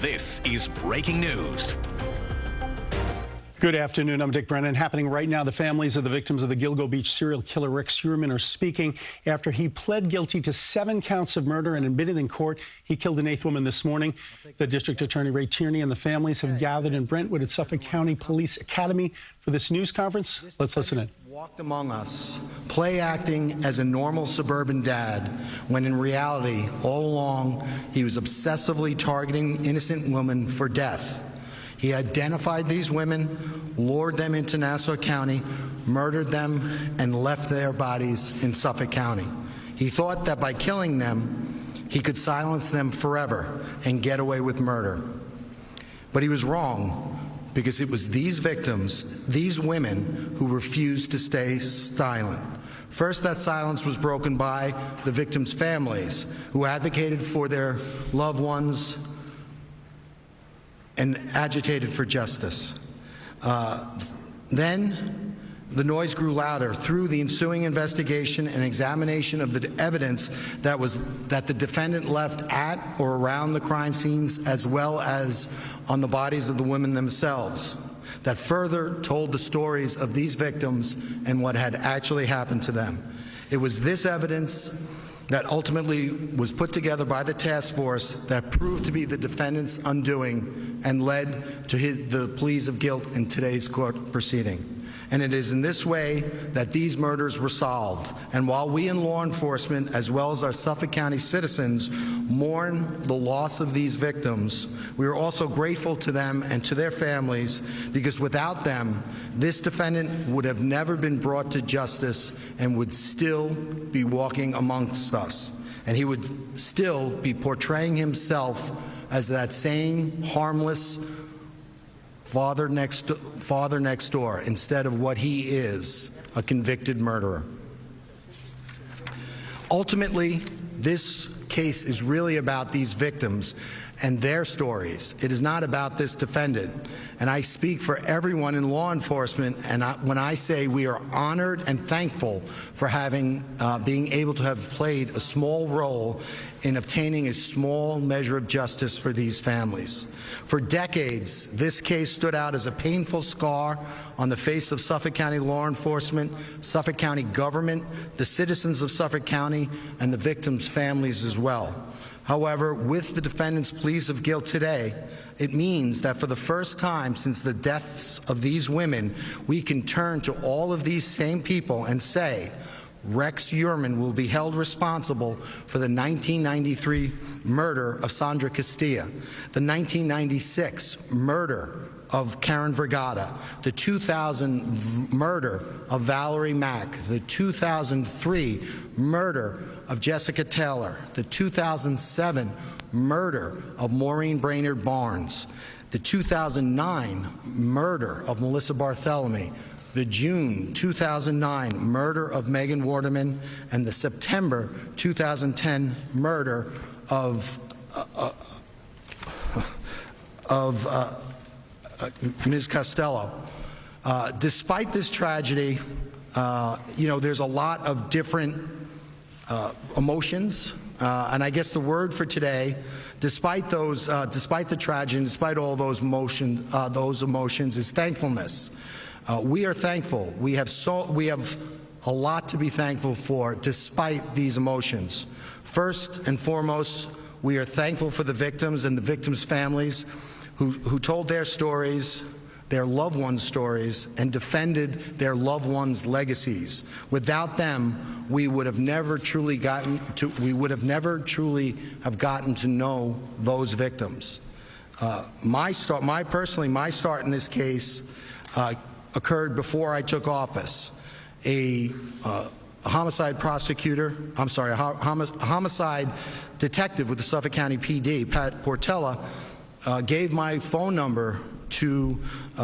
This is breaking news. Good afternoon. I'm Dick Brennan. Happening right now, the families of the victims of the Gilgo Beach serial killer Rex Heuermann are speaking after he pled guilty to 7 counts of murder and admitted in court he killed an 8th woman this morning. The District Attorney Rex Tierney and the families have gathered in Brentwood at Suffolk County Police Academy for this news conference. Let's listen in. Walked among us, play acting as a normal suburban dad, when in reality, all along, he was obsessively targeting innocent women for death. He identified these women, lured them into Nassau County, murdered them, and left their bodies in Suffolk County. He thought that by killing them, he could silence them forever and get away with murder. But he was wrong, because it was these victims, these women, who refused to stay silent. First, that silence was broken by the victims' families, who advocated for their loved ones and agitated for justice. Then the noise grew louder through the ensuing investigation and examination of the evidence that the defendant left at or around the crime scenes, as well as on the bodies of the women themselves, that further told the stories of these victims and what had actually happened to them. It was this evidence that ultimately was put together by the task force that proved to be the defendant's undoing and led to the pleas of guilt in today's court proceeding. And it is in this way that these murders were solved. And while we in law enforcement, as well as our Suffolk County citizens, mourn the loss of these victims, we are also grateful to them and to their families, because without them, this defendant would have never been brought to justice and would still be walking amongst us. And he would still be portraying himself as that same harmless father next door, instead of what he is, a convicted murderer. Ultimately, this case is really about these victims and their stories. It is not about this defendant. And I speak for everyone in law enforcement, and when I say we are honored and thankful for being able to have played a small role in obtaining a small measure of justice for these families. For decades, this case stood out as a painful scar on the face of Suffolk County law enforcement, Suffolk County government, the citizens of Suffolk County, and the victims' families as well. However, with the defendant's pleas of guilt today, it means that for the first time since the deaths of these women, we can turn to all of these same people and say, Rex Heuermann will be held responsible for the 1993 murder of Sandra Castilla, the 1996 murder of Karen Vergata, the 2000 murder of Valerie Mack, the 2003 murder of Jessica Taylor, the 2007 murder of Maureen Brainerd Barnes, the 2009 murder of Melissa Bartholomew, the June 2009 murder of Megan Waterman, and the September 2010 murder of Ms. Costello. Despite this tragedy, there's a lot of different emotions, and I guess the word for today, despite the tragedy, despite all those emotions, is thankfulness. We are thankful. We have a lot to be thankful for, despite these emotions. First and foremost, we are thankful for the victims and the victims' families who told their stories, their loved ones' stories, and defended their loved ones' legacies. Without them, we would have never truly gotten to know those victims. My start in this case occurred before I took office. A homicide detective with the Suffolk County PD, Pat Portella, gave my phone number to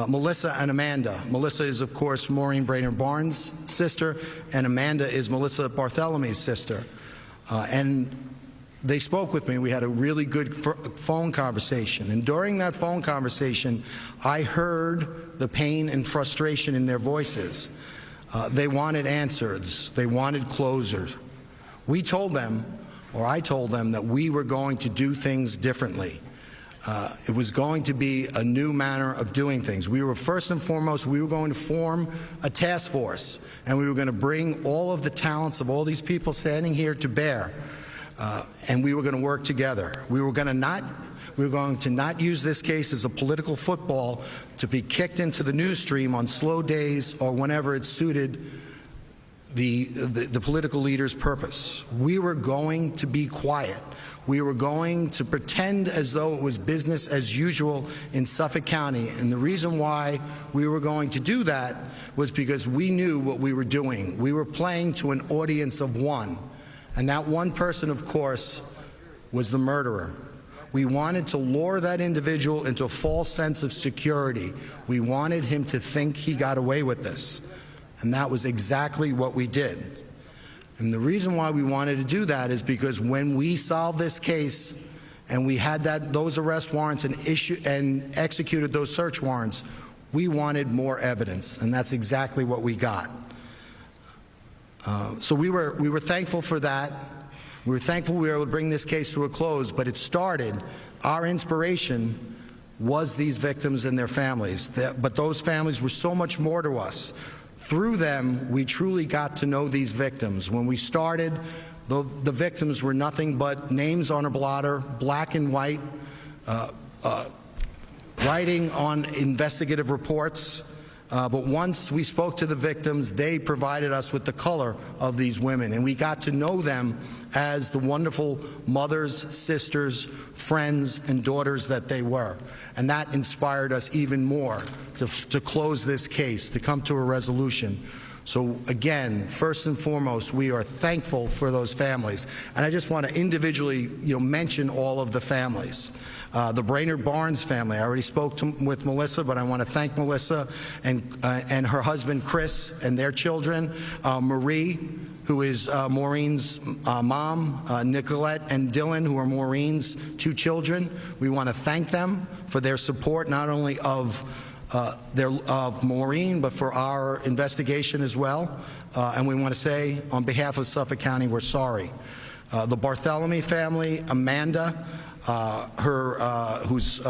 Melissa and Amanda. Melissa is, of course, Maureen Brainerd Barnes' sister, and Amanda is Melissa Bartholomew's sister. And they spoke with me. We had a really good phone conversation. And during that phone conversation, I heard the pain and frustration in their voices. They wanted answers. They wanted closure. I told them that we were going to do things differently. It was going to be a new manner of doing things. We were, first and foremost, we were going to form a task force, and we were going to bring all of the talents of all these people standing here to bear, and we were going to work together. We were going to not use this case as a political football to be kicked into the news stream on slow days or whenever it suited the political leader's purpose. We were going to be quiet. We were going to pretend as though it was business as usual in Suffolk County. And the reason why we were going to do that was because we knew what we were doing. We were playing to an audience of one. And that one person, of course, was the murderer. We wanted to lure that individual into a false sense of security. We wanted him to think he got away with this. And that was exactly what we did. And the reason why we wanted to do that is because when we solved this case and we had those arrest warrants and executed those search warrants, we wanted more evidence, and that's exactly what we got. So we were thankful for that. We were thankful we were able to bring this case to a close, but it started, our inspiration was these victims and their families. But those families were so much more to us. Through them, we truly got to know these victims. When we started, the victims were nothing but names on a blotter, black and white, writing on investigative reports. But once we spoke to the victims, they provided us with the color of these women, and we got to know them as the wonderful mothers, sisters, friends, and daughters that they were. And that inspired us even more to close this case, to come to a resolution. So again, first and foremost, we are thankful for those families. And I just want to individually, mention all of the families. The Brainerd Barnes family, I already spoke with Melissa, but I want to thank Melissa and her husband Chris and their children. Marie, who is Maureen's mom, Nicolette and Dylan, who are Maureen's two children. We want to thank them for their support, not only of Maureen, but for our investigation as well. And we want to say, on behalf of Suffolk County, we're sorry. The Bartholomew family, Amanda, who's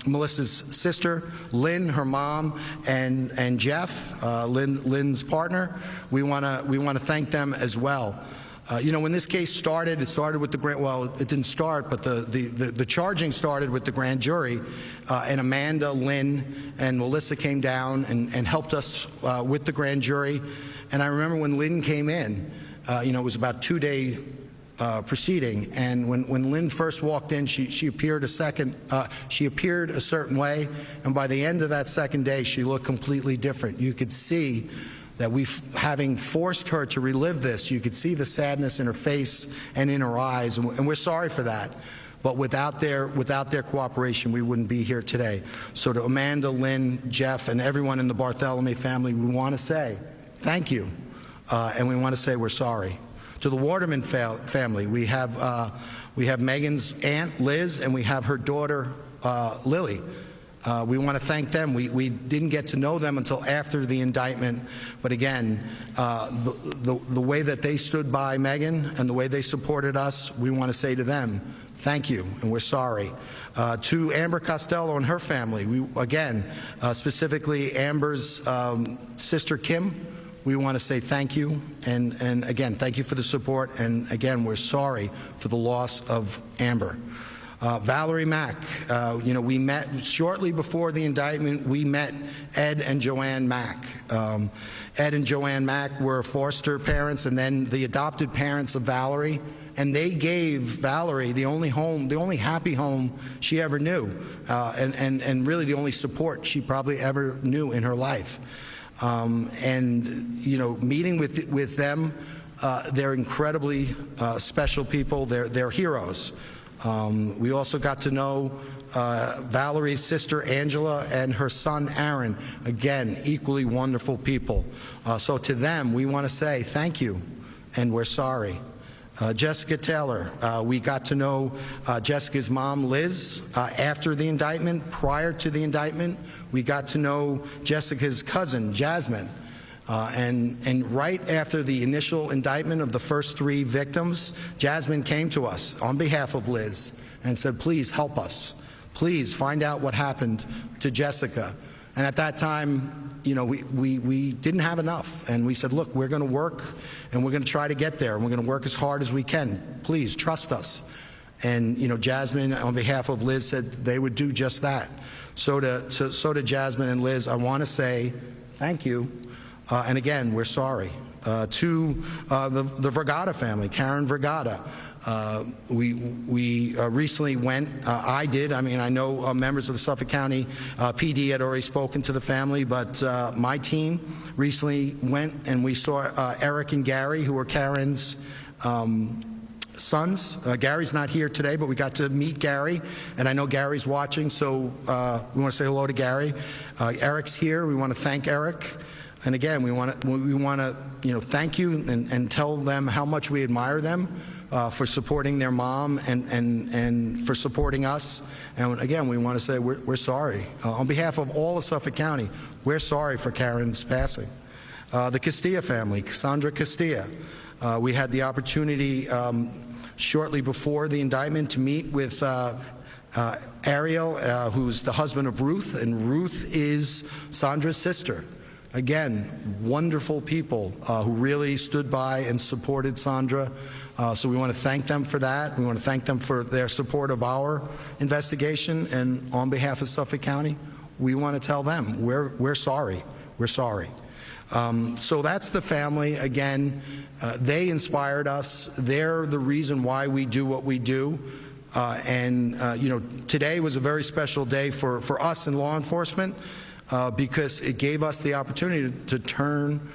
Melissa's sister, Lynn, her mom, and Jeff, Lynn's partner. We want to thank them as well. When this case started, it started with the grand. Well, it didn't start, but the charging started with the grand jury, and Amanda, Lynn, and Melissa came down and helped us with the grand jury. And I remember when Lynn came in, it was about 2-day proceeding, and when Lynn first walked in, she appeared a certain way, and by the end of that second day, she looked completely different. You could see that having forced her to relive this, you could see the sadness in her face and in her eyes, and we're sorry for that. But without their cooperation, we wouldn't be here today. So to Amanda, Lynn, Jeff, and everyone in the Bartholomew family, we want to say thank you, and we want to say we're sorry. To the Waterman family, we have Megan's aunt, Liz, and we have her daughter, Lily. We want to thank them. We didn't get to know them until after the indictment, but again, the way that they stood by Megan and the way they supported us, we want to say to them, thank you, and we're sorry. To Amber Costello and her family, specifically Amber's sister Kim, we want to say thank you, and again, thank you for the support, and again, we're sorry for the loss of Amber. Valerie Mack, we met shortly before the indictment. We met Ed and Joanne Mack. Ed and Joanne Mack were foster parents and then the adopted parents of Valerie, and they gave Valerie the only happy home she ever knew, and really the only support she probably ever knew in her life. Meeting with them, they're incredibly special people. They're heroes. We also got to know Valerie's sister Angela and her son Aaron. Again, equally wonderful people. So to them, we want to say thank you, and we're sorry. Jessica Taylor, we got to know Jessica's mom, Liz, after the indictment. Prior to the indictment, we got to know Jessica's cousin, Jasmine. And right after the initial indictment of the first 3 victims, Jasmine came to us on behalf of Liz and said, please help us. Please find out what happened to Jessica. And at that time, we didn't have enough. And we said, look, we're going to work and we're going to try to get there. And we're going to work as hard as we can. Please trust us. And, Jasmine, on behalf of Liz, said they would do just that. So to Jasmine and Liz, I want to say thank you. And again, we're sorry. To the Vergata family, Karen Vergata. We recently went, I did, I know members of the Suffolk County PD had already spoken to the family, but my team recently went and we saw Eric and Gary, who were Karen's sons. Gary's not here today, but we got to meet Gary, and I know Gary's watching, so we want to say hello to Gary. Eric's here. We want to thank Eric. And again, we want to thank you and tell them how much we admire them for supporting their mom and for supporting us. And again, we want to say we're sorry. On behalf of all of Suffolk County, we're sorry for Karen's passing. The Castilla family, Cassandra Castilla. We had the opportunity shortly before the indictment to meet with Ariel, who's the husband of Ruth, and Ruth is Sandra's sister. Again, wonderful people who really stood by and supported Sandra. So we want to thank them for that. We want to thank them for their support of our investigation. And on behalf of Suffolk County, we want to tell them we're sorry. We're sorry. So that's the family. Again, they inspired us. They're the reason why we do what we do. Today was a very special day for us in law enforcement. Because it gave us the opportunity to turn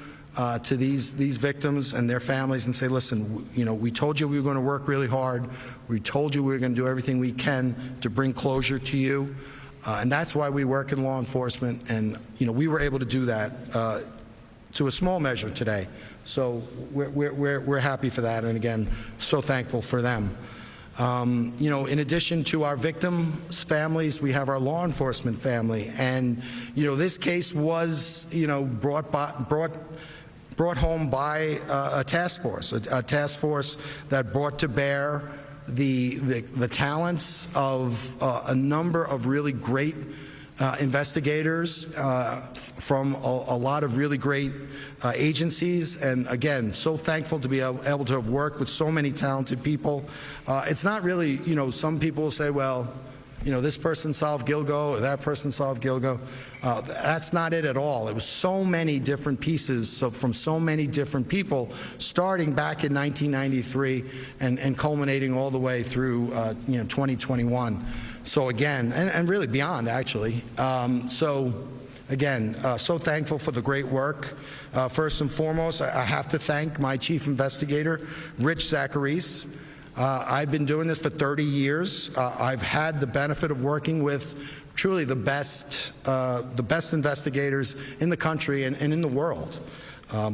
to these victims and their families and say, listen, we told you we were going to work really hard. We told you we were going to do everything we can to bring closure to you. And that's why we work in law enforcement. And, we were able to do that to a small measure today. So we're happy for that. And again, so thankful for them. In addition to our victims' families, we have our law enforcement family. And, this case was, brought home by a task force that brought to bear the talents of a number of really great investigators from a lot of really great agencies. And again, so thankful to be able to have worked with so many talented people. It's not really, some people will say, well, this person solved Gilgo or that person solved Gilgo. That's not it at all. It was so many different pieces from so many different people, starting back in 1993 and culminating all the way through 2021. So again, and really beyond, actually. Again, so thankful for the great work. First and foremost, I have to thank my chief investigator, Rich Zacharies. I've been doing this for 30 years. I've had the benefit of working with truly the best investigators in the country and in the world.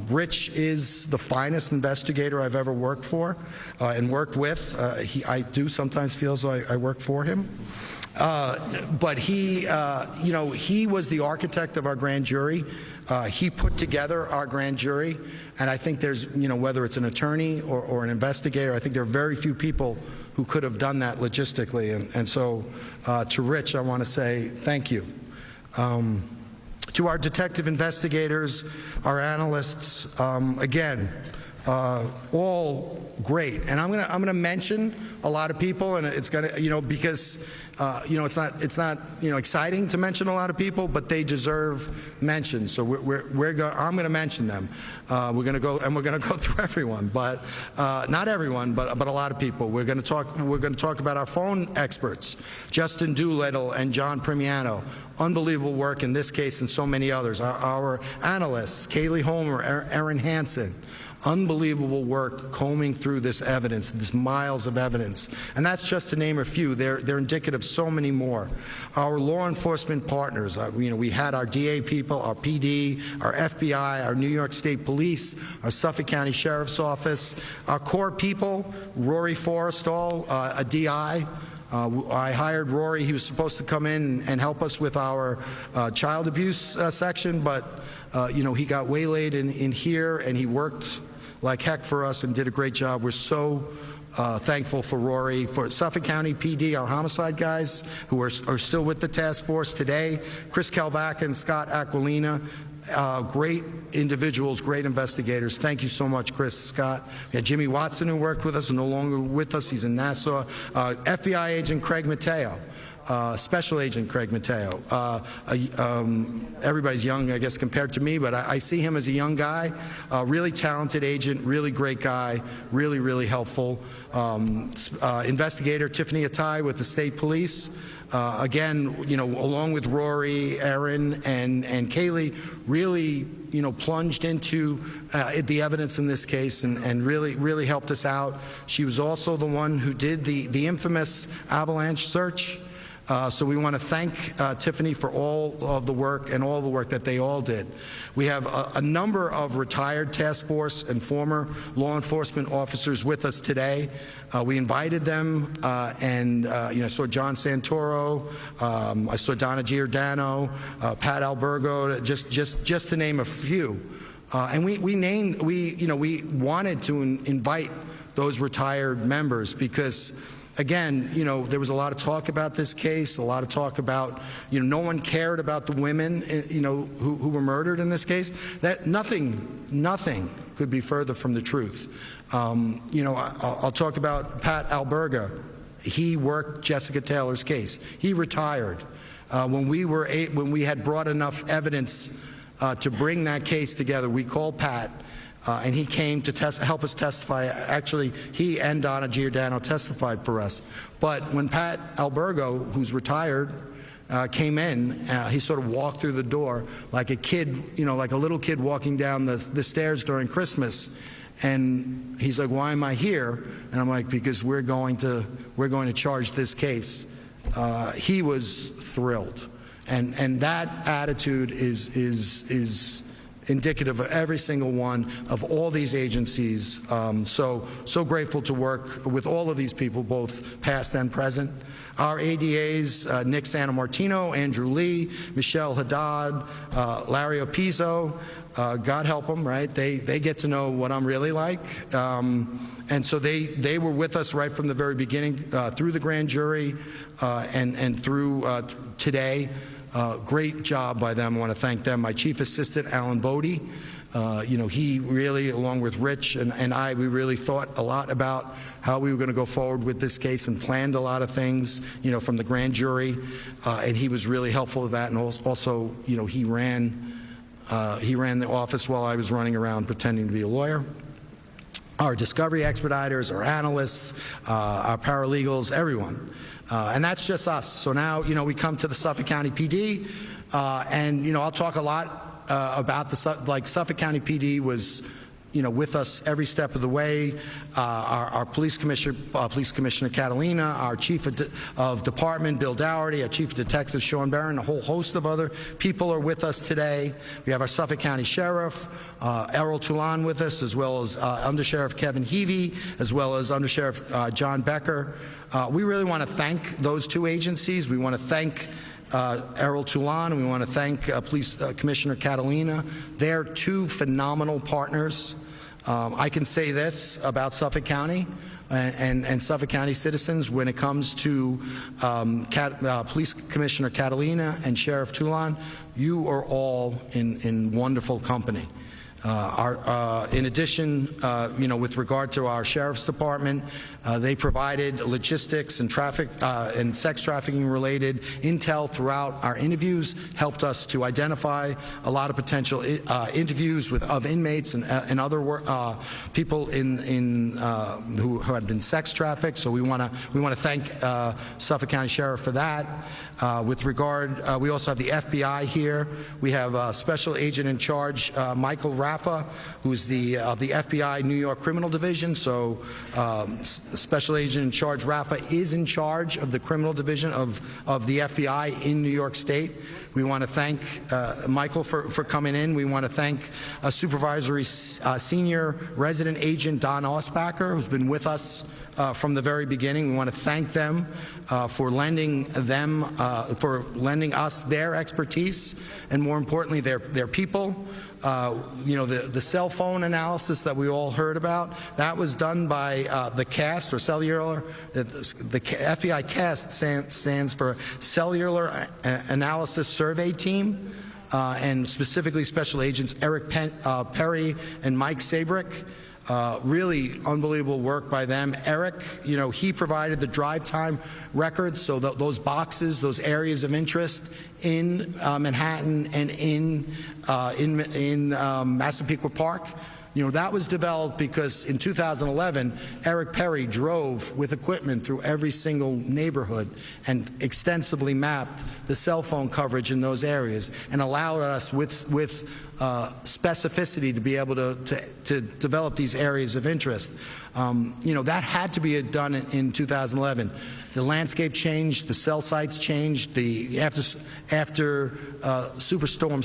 Rich is the finest investigator I've ever worked for and worked with. I do sometimes feel as though I work for him. But he was the architect of our grand jury. He put together our grand jury, and I think there's, whether it's an attorney or an investigator, I think there are very few people who could have done that logistically. And so to Rich, I want to say thank you. To our detective investigators, our analysts, again, all great. And I'm gonna mention a lot of people, and it's gonna, because it's not exciting to mention a lot of people, but they deserve mention. So I'm gonna mention them. We're gonna go through everyone, but not everyone, but a lot of people. We're gonna talk about our phone experts, Justin Doolittle and John Primiano. Unbelievable work in this case and so many others. Our analysts, Kaylee Homer, Erin Hansen. Unbelievable work combing through this evidence, this miles of evidence. And that's just to name a few. They're indicative of so many more. Our law enforcement partners, we had our DA people, our PD, our FBI, our New York State Police, our Suffolk County Sheriff's Office, our core people, Rory Forrestall, a DI, I hired Rory. He was supposed to come in and help us with our child abuse section, but he got waylaid in here, and he worked like heck for us and did a great job. We're so thankful for Rory. For Suffolk County PD, our homicide guys who are still with the task force today, Chris Kalvak and Scott Aquilina, great individuals, great investigators. Thank you so much, Chris, Scott. We had Jimmy Watson, who worked with us, and no longer with us. He's in Nassau. FBI agent Craig Mateo. Special Agent Craig Mateo. Everybody's young, I guess, compared to me, but I see him as a young guy, really talented agent, really great guy, really, really helpful. Investigator Tiffany Attai with the State Police. Again, along with Rory, Aaron, and Kaylee, really, plunged into the evidence in this case and really helped us out. She was also the one who did the infamous avalanche search. So we want to thank Tiffany for all of the work and all the work that they all did. We have a number of retired task force and former law enforcement officers with us today. We invited them, and I saw John Santoro, I saw Donna Giordano, Pat Albergo, just to name a few. And we wanted to invite those retired members because, again, there was a lot of talk about this case, a lot of talk about, no one cared about the women, who were murdered in this case. That nothing could be further from the truth. I'll talk about Pat Alberga. He worked Jessica Taylor's case. He retired when we had brought enough evidence to bring that case together. We called Pat. And he came to help us testify. Actually, he and Donna Giordano testified for us. But when Pat Albergo, who's retired, came in, he sort of walked through the door like a kid, like a little kid walking down the stairs during Christmas. And he's like, "Why am I here?" And I'm like, "Because we're going to charge this case." He was thrilled, and that attitude is indicative of every single one of all these agencies. So grateful to work with all of these people, both past and present. Our ADAs, Nick Santamartino, Andrew Lee, Michelle Haddad, Larry Opizzo, God help them, right? They get to know what I'm really like. And so they were with us right from the very beginning, through the grand jury and through today. Great job by them. I want to thank them. My chief assistant, Alan Bodie, he really, along with Rich and we really thought a lot about how we were going to go forward with this case and planned a lot of things, from the grand jury, and he was really helpful with that. And also, he ran the office while I was running around pretending to be a lawyer. Our discovery expediters, our analysts, our paralegals, everyone. And that's just us. So now, we come to the Suffolk County PD, and, I'll talk a lot about Suffolk County PD was, with us every step of the way. Our police commissioner Catalina, our chief of department Bill Dougherty, our chief of detectives Sean Barron, a whole host of other people are with us today. We have our Suffolk County Sheriff Errol Toulon with us, as well as Undersheriff Kevin Heavey, as well as Undersheriff John Becker. We really want to thank those two agencies. We want to thank Errol Toulon, and we want to thank Police Commissioner Catalina. They're two phenomenal partners. I can say this about Suffolk County and Suffolk County citizens when it comes to Police Commissioner Catalina and Sheriff Toulon. You are all in wonderful company. In addition, with regard to our Sheriff's Department, they provided logistics and traffic and sex trafficking related intel throughout our interviews, helped us to identify a lot of potential interviews of inmates and other people who had been sex trafficked. So we want to thank Suffolk County Sheriff for that. With regard, we also have the FBI here. We have Special Agent in Charge Michael Raffa, who's the FBI New York Criminal Division. So Special Agent in Charge Raffa is in charge of the criminal division of the FBI in New York State. We want to thank Michael for coming in. We want to thank Supervisory Senior Resident Agent Don Osbacher, who's been with us from the very beginning. We want to thank them for lending us their expertise, and more importantly, their people. You know, the cell phone analysis that we all heard about, that was done by the CAST, or cellular. The FBI CAST stands for Cellular Analysis Survey Team, and specifically Special Agents Eric Perry and Mike Sabrick. Really unbelievable work by them. Eric, you know, he provided the drive time records, so those boxes, those areas of interest in Manhattan and in Massapequa Park. You know, that was developed because in 2011, Eric Perry drove with equipment through every single neighborhood and extensively mapped the cell phone coverage in those areas and allowed us with specificity to be able to develop these areas of interest. You know, that had to be done in 2011. The landscape changed, the cell sites changed, after Superstorm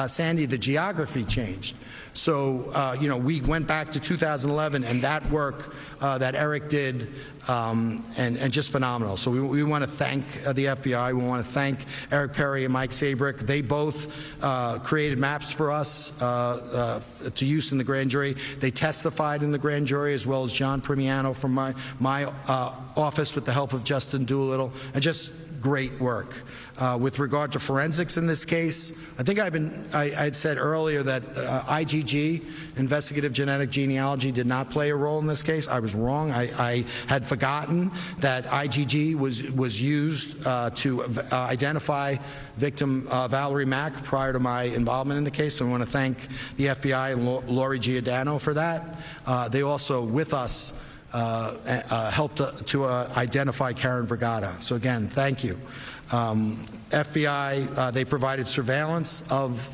Sandy, the geography changed. So, you know, we went back to 2011, and that work that Eric did, and just phenomenal. So we want to thank the FBI. We want to thank Eric Perry and Mike Sabrick. They both created maps for us to use in the grand jury. They testified in the grand jury, as well as John Primiano from my office with the help of Justin Doolittle, and just great work. With regard to forensics in this case, I think I had said earlier that IgG, investigative genetic genealogy, did not play a role in this case. I was wrong. I had forgotten that IgG was used to identify victim Valerie Mack prior to my involvement in the case. So I want to thank the FBI and Lori Giordano for that. They also, with us, helped to identify Karen Vergata. So again, thank you. FBI, they provided surveillance of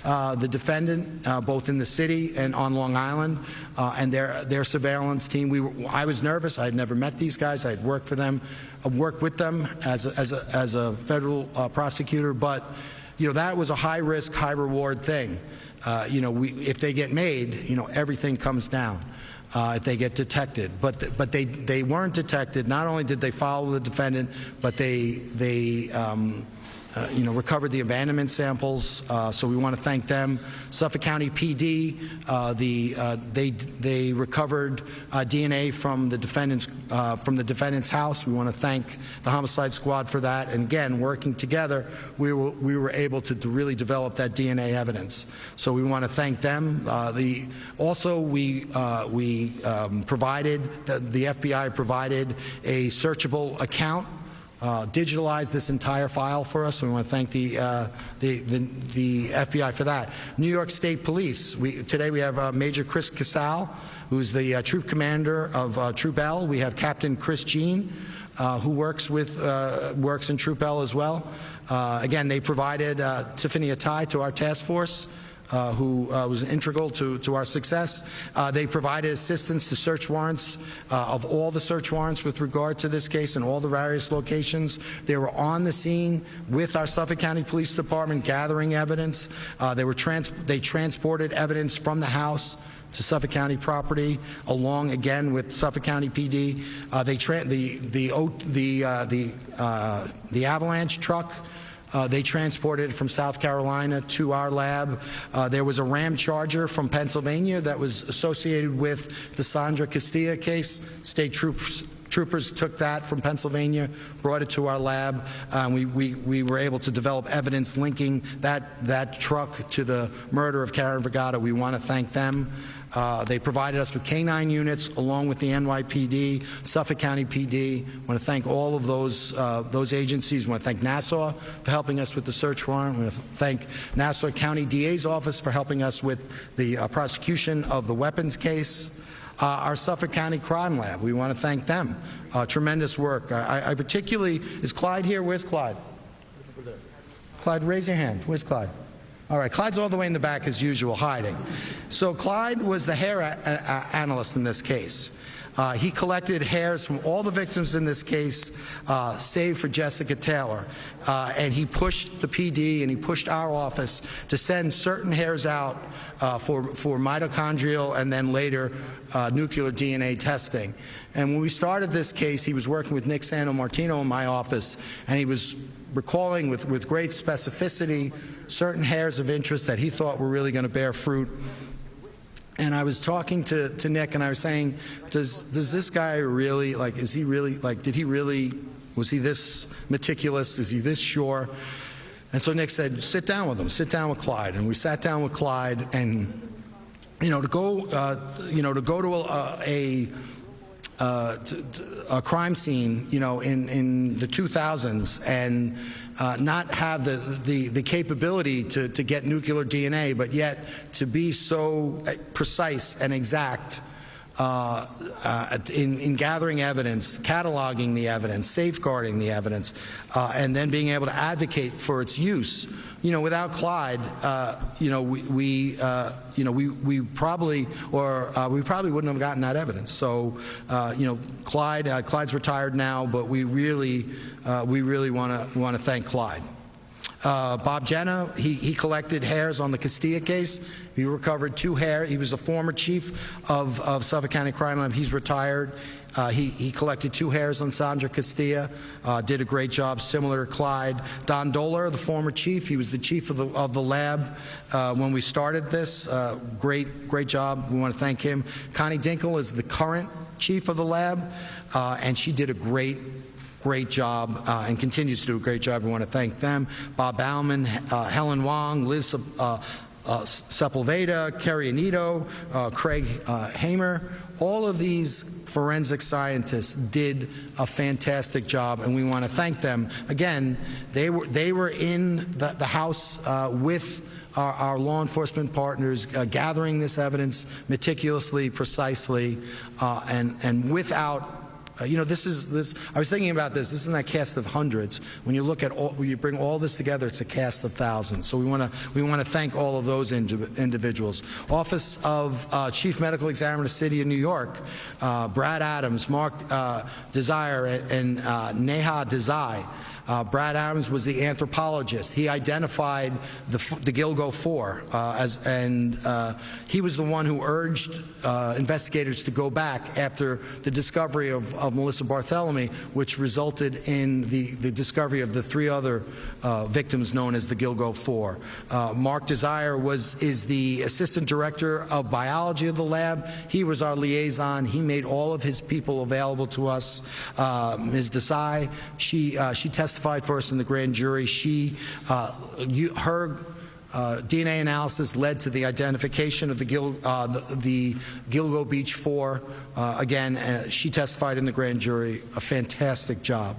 the defendant, both in the city and on Long Island, and their surveillance team. I was nervous. I had never met these guys. I had worked for them, worked with them as a federal prosecutor, but you know, that was a high risk, high reward thing. You know, if they get made, you know, everything comes down. If they get detected, but they weren't detected. Not only did they follow the defendant, but they you know, recovered the abandonment samples. So we want to thank them. Suffolk County PD, they recovered DNA from the defendant's house. We want to thank the homicide squad for that. And again, working together, we were able to really develop that DNA evidence. So we want to thank them. Also, we provided, the FBI provided a searchable account. Digitalized this entire file for us, so we want to thank the FBI for that. New York State Police. Today we have Major Chris Casal, who's the troop commander of Troop L. We have Captain Chris Jean, who works in Troop L as well. Again, they provided Tiffany Atai to our task force, who was integral to our success. They provided assistance to search warrants, of all the search warrants with regard to this case and all the various locations. They were on the scene with our Suffolk County Police Department gathering evidence. They transported evidence from the house to Suffolk County property, along again with Suffolk County PD. The avalanche truck, they transported it from South Carolina to our lab. There was a Ram Charger from Pennsylvania that was associated with the Sandra Castilla case. State troopers took that from Pennsylvania, brought it to our lab. We were able to develop evidence linking that truck to the murder of Karen Vergata. We want to thank them. They provided us with K-9 units along with the NYPD, Suffolk County PD. I want to thank all of those agencies. I want to thank Nassau for helping us with the search warrant. I want to thank Nassau County DA's office for helping us with the prosecution of the weapons case. Our Suffolk County Crime Lab, we want to thank them. Tremendous work. I particularly, is Clyde here? Where's Clyde? Clyde, raise your hand. Where's Clyde? All right, Clyde's all the way in the back as usual, hiding. So Clyde was the hair analyst in this case. He collected hairs from all the victims in this case, save for Jessica Taylor. And he pushed the PD and he pushed our office to send certain hairs out for mitochondrial and then later nuclear DNA testing. And when we started this case, he was working with Nick Santomartino in my office, and he was recalling with great specificity certain hairs of interest that he thought were really going to bear fruit. And I was talking to Nick, and I was saying, does this guy really, like, is he really, like, did he really, was he this meticulous? Is he this sure? And so Nick said, sit down with him, sit down with Clyde. And we sat down with Clyde, and, to go to a crime scene, in the 2000s, and not have the capability to get nuclear DNA, but yet to be so precise and exact in gathering evidence, cataloging the evidence, safeguarding the evidence, and then being able to advocate for its use. Without Clyde, we probably wouldn't have gotten that evidence. So, Clyde's retired now, but we really want to thank Clyde. Bob Jenna, he collected hairs on the Castilla case. He recovered 2 hairs. He was the former chief of Suffolk County Crime Lab. He's retired. He collected 2 hairs on Sandra Castilla, did a great job, similar to Clyde. Don Doler, the former chief, he was the chief of the lab when we started this. Great job. We want to thank him. Connie Dinkle is the current chief of the lab, and she did a great job and continues to do a great job. We want to thank them. Bob Bauman, Helen Wong, Liz Sepulveda, Kerry Anito, Craig Hamer. All of these forensic scientists did a fantastic job, and we want to thank them. Again, they were in the house with our law enforcement partners, gathering this evidence meticulously, precisely, and without. I was thinking about this. This isn't a cast of hundreds. When you look at when you bring all this together, it's a cast of thousands. So we want to thank all of those individuals. Office of Chief Medical Examiner, City of New York, Brad Adams, Mark Desire, and Neha Desai. Brad Adams was the anthropologist. He identified the Gilgo 4, and he was the one who urged investigators to go back after the discovery of Melissa Barthelemy, which resulted in the discovery of the 3 other victims known as the Gilgo 4. Mark Desire is the assistant director of biology of the lab. He was our liaison. He made all of his people available to us. Ms. Desai, she testified for us in the grand jury. Her DNA analysis led to the identification of the Gilgo Beach 4. Again, she testified in the grand jury. A fantastic job.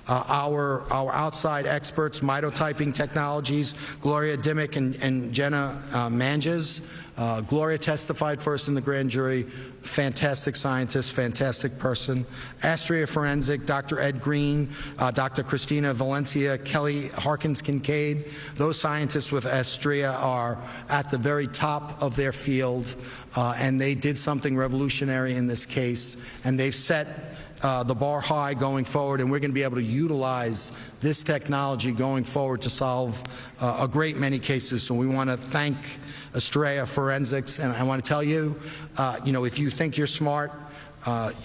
Our outside experts, mitotyping technologies, Gloria Dimmick and Jenna Manges. Gloria testified first in the grand jury. Fantastic scientist, fantastic person. Astria Forensic, Dr. Ed Green, Dr. Christina Valencia, Kelly Harkins Kincaid. Those scientists with Astria are at the very top of their field, and they did something revolutionary in this case, and they've set the bar high going forward, and we're going to be able to utilize this technology going forward to solve a great many cases. So we want to thank Estrella Forensics, and I want to tell you, if you think you're smart,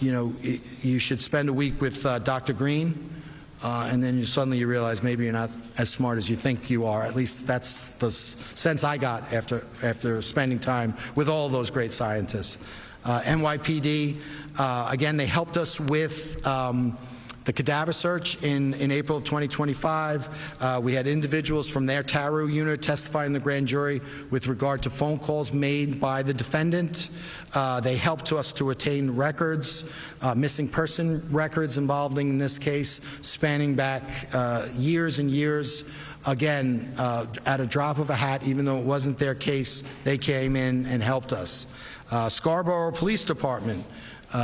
you should spend a week with Dr. Green, and then suddenly you realize maybe you're not as smart as you think you are. At least that's the sense I got after spending time with all those great scientists. NYPD, again, they helped us with the cadaver search in April of 2025. We had individuals from their TARU unit testify in the grand jury with regard to phone calls made by the defendant. They helped us to attain records, missing person records involving in this case, spanning back years and years. Again, at a drop of a hat, even though it wasn't their case, they came in and helped us. Scarborough Police Department,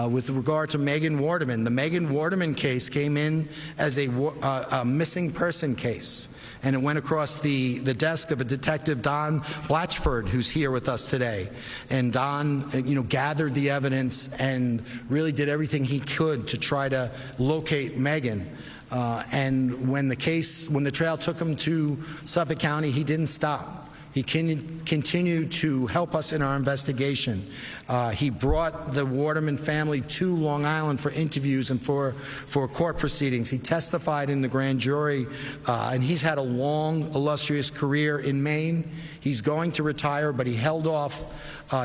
With regard to Megan Waterman, the Megan Waterman case came in as a missing person case, and it went across the desk of a detective, Don Blatchford, who's here with us today. And Don, gathered the evidence and really did everything he could to try to locate Megan. And when the trail took him to Suffolk County, he didn't stop. He continued to help us in our investigation. He brought the Waterman family to Long Island for interviews and for court proceedings. He testified in the grand jury, and he's had a long, illustrious career in Maine. He's going to retire, but he held off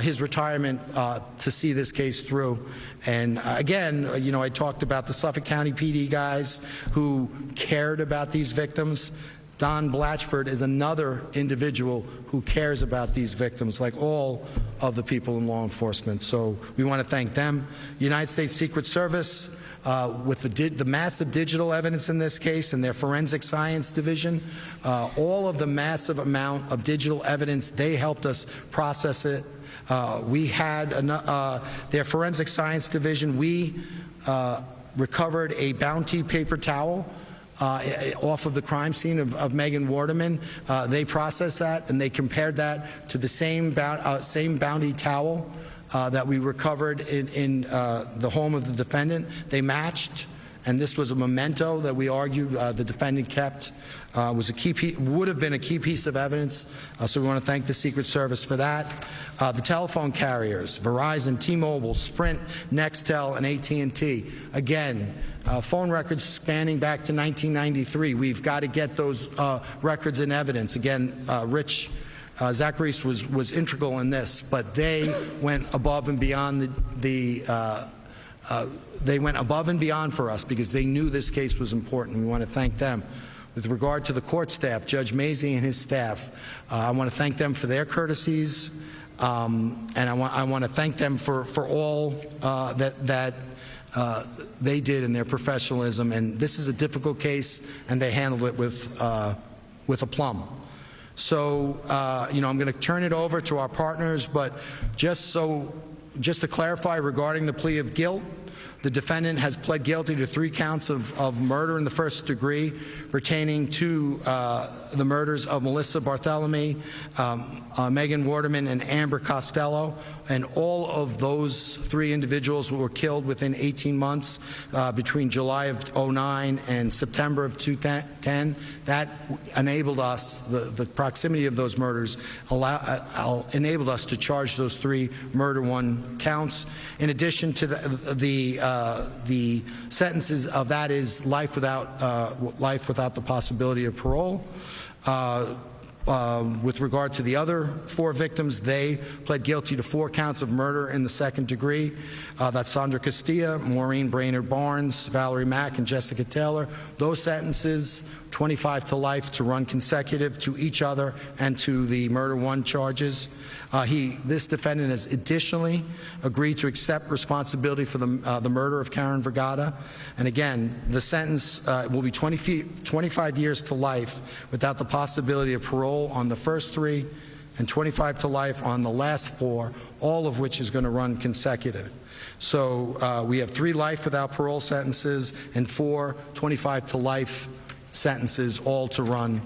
his retirement to see this case through. And again, I talked about the Suffolk County PD guys who cared about these victims. Don Blatchford is another individual who cares about these victims, like all of the people in law enforcement. So we want to thank them. United States Secret Service, with the massive digital evidence in this case and their forensic science division, all of the massive amount of digital evidence, they helped us process it. We had their forensic science division, we recovered a Bounty paper towel off of the crime scene of Megan Waterman. They processed that and they compared that to the same Bounty towel that we recovered in the home of the defendant. They matched, and this was a memento that we argued the defendant kept. Would have been a key piece of evidence, so we want to thank the Secret Service for that. The telephone carriers, Verizon, T-Mobile, Sprint, Nextel, and AT&T. Again, phone records spanning back to 1993. We've got to get those records and evidence. Again, Rich Zacharias was integral in this, but they went above and beyond they went above and beyond for us because they knew this case was important. We want to thank them. With regard to the court staff, Judge Mazie and his staff, I want to thank them for their courtesies, and I want to thank them for all that they did in their professionalism. And this is a difficult case, and they handled it with aplomb. So, I'm going to turn it over to our partners, but just to clarify regarding the plea of guilt, the defendant has pled guilty to 3 counts of murder in the first degree pertaining to the murders of Melissa Barthelemy, Megan Waterman, and Amber Costello. And all of those 3 individuals were killed within 18 months between July of 2009 and September of 2010. That enabled us, the proximity of those murders enabled us to charge those 3 murder 1 counts. In addition to the sentences of that is life without the possibility of parole. With regard to the other 4 victims, they pled guilty to 4 counts of murder in the second degree. That's Sandra Castilla, Maureen Brainerd Barnes, Valerie Mack, and Jessica Taylor. Those sentences, 25 to life to run consecutive to each other and to the murder 1 charges. This defendant has additionally agreed to accept responsibility for the murder of Karen Vergata. And again, the sentence will be 25 years to life without the possibility of parole on the first 3 and 25 to life on the last 4, all of which is going to run consecutive. So we have 3 life without parole sentences and 4 25 to life sentences, all to run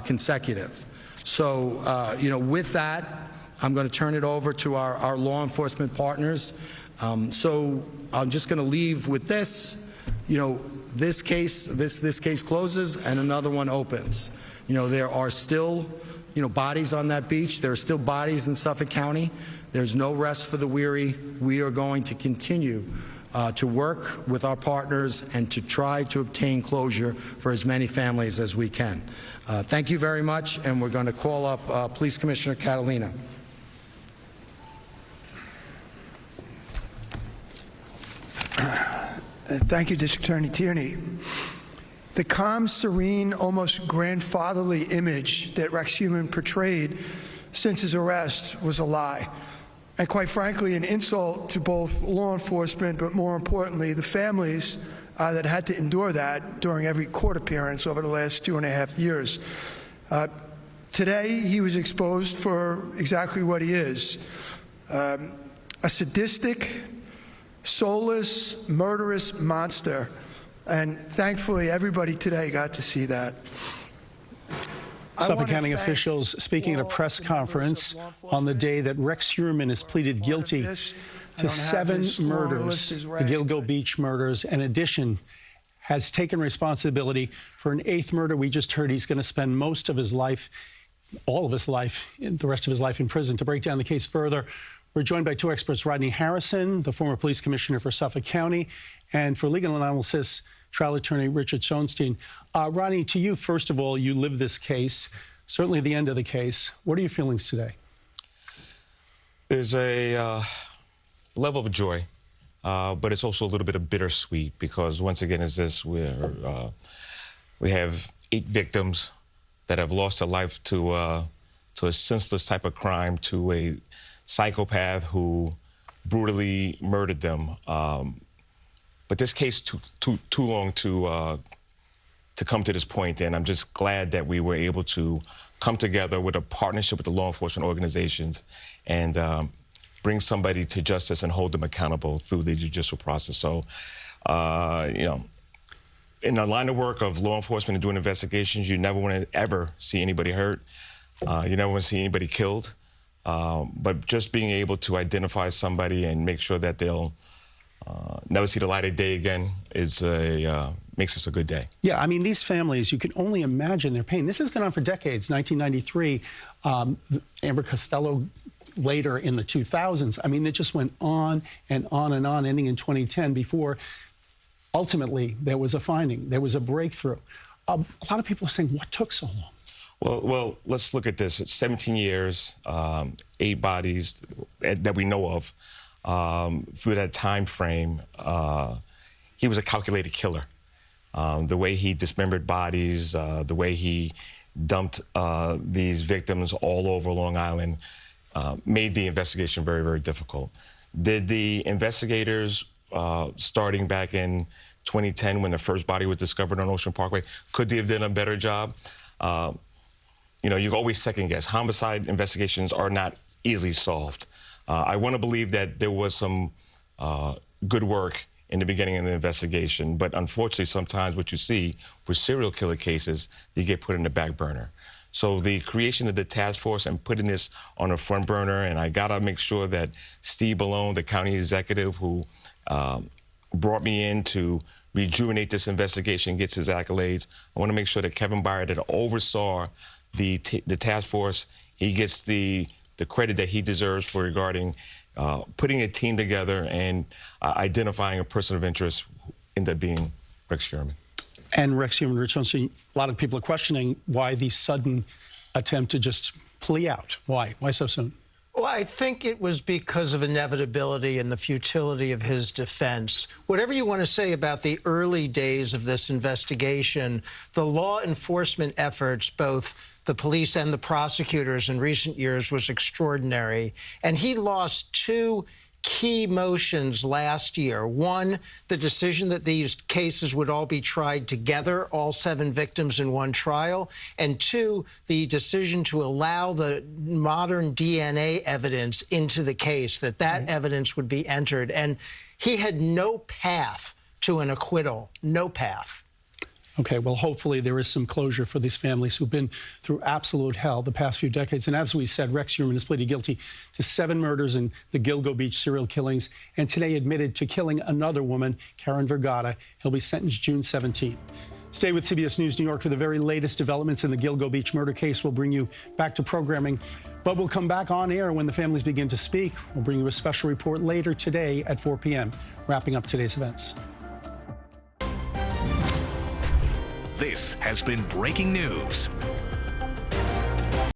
consecutive. So, with that, I'm going to turn it over to our law enforcement partners. So I'm just going to leave with this. This case closes and another one opens. There are still, bodies on that beach. There are still bodies in Suffolk County. There's no rest for the weary. We are going to continue to work with our partners and to try to obtain closure for as many families as we can. Thank you very much, and we're going to call up Police Commissioner Catalina. Thank you, District Attorney Tierney. The calm, serene, almost grandfatherly image that Rex Heuermann portrayed since his arrest was a lie. And quite frankly, an insult to both law enforcement, but more importantly, the families that had to endure that during every court appearance over the last 2.5 years. Today, he was exposed for exactly what he is, a sadistic, soulless, murderous monster. And thankfully, everybody today got to see that. Suffolk County officials speaking at a press conference on the day that Rex Heuermann is pleaded guilty to 7 murders, the Gilgo Beach murders. In addition, has taken responsibility for an 8th murder. We just heard he's going to spend most of his life, all of his life, the rest of his life in prison. To break down the case further, we're joined by 2 experts, Rodney Harrison, the former police commissioner for Suffolk County, and for legal analysis, trial attorney Richard Schoenstein. Rodney, to you, first of all, you lived this case, certainly the end of the case. What are your feelings today? There's a level of joy, but it's also a little bit of bittersweet because once again, we have 8 victims that have lost their life to a senseless type of crime, to a psychopath who brutally murdered them. But this case took too long to come to this point, and I'm just glad that we were able to come together with a partnership with the law enforcement organizations and bring somebody to justice and hold them accountable through the judicial process. So, you know, in the line of work of law enforcement and doing investigations, you never want to ever see anybody hurt. You never want to see anybody killed. But just being able to identify somebody and make sure that they'll never see the light of day again is makes us a good day. Yeah, I mean, these families, you can only imagine their pain. This has gone on for decades. 1993, Amber Costello later in the 2000s. I mean, it just went on and on and on, ending in 2010 before ultimately there was a finding, there was a breakthrough. A lot of people are saying, what took so long? Well, let's look at this. It's 17 years, 8 bodies that we know of. Through that time frame, he was a calculated killer. The way he dismembered bodies, the way he dumped these victims all over Long Island made the investigation very, very difficult. Did the investigators, starting back in 2010 when the first body was discovered on Ocean Parkway, could they have done a better job? You know, you always second guess. Homicide investigations are not easily solved. I want to believe that there was some good work in the beginning of the investigation, but unfortunately, sometimes what you see with serial killer cases, they get put in the back burner. So the creation of the task force and putting this on the front burner, and I got to make sure that Steve Ballone, the county executive who brought me in to rejuvenate this investigation, gets his accolades. I want to make sure that Kevin Byer, that oversaw the task force, he gets the credit that he deserves for regarding putting a team together and identifying a person of interest who ended up being Rex Heuermann. And Rex Heuermann, Rich Johnson, a lot of people are questioning why the sudden attempt to just plea out. Why? Why so soon? Well, I think it was because of inevitability and the futility of his defense. Whatever you want to say about the early days of this investigation, the law enforcement efforts, both the police and the prosecutors in recent years, was extraordinary. And he lost 2 key motions last year. One, the decision that these cases would all be tried together, all 7 victims in one trial. And 2, the decision to allow the modern DNA evidence into the case, that evidence would be entered. And he had no path to an acquittal, no path. Okay, well, hopefully there is some closure for these families who've been through absolute hell the past few decades. And as we said, Rex Heuermann has pleaded guilty to 7 murders in the Gilgo Beach serial killings and today admitted to killing another woman, Karen Vergata. He'll be sentenced June 17th. Stay with CBS News New York for the very latest developments in the Gilgo Beach murder case. We'll bring you back to programming, but we'll come back on air when the families begin to speak. We'll bring you a special report later today at 4 p.m., wrapping up today's events. This has been breaking news.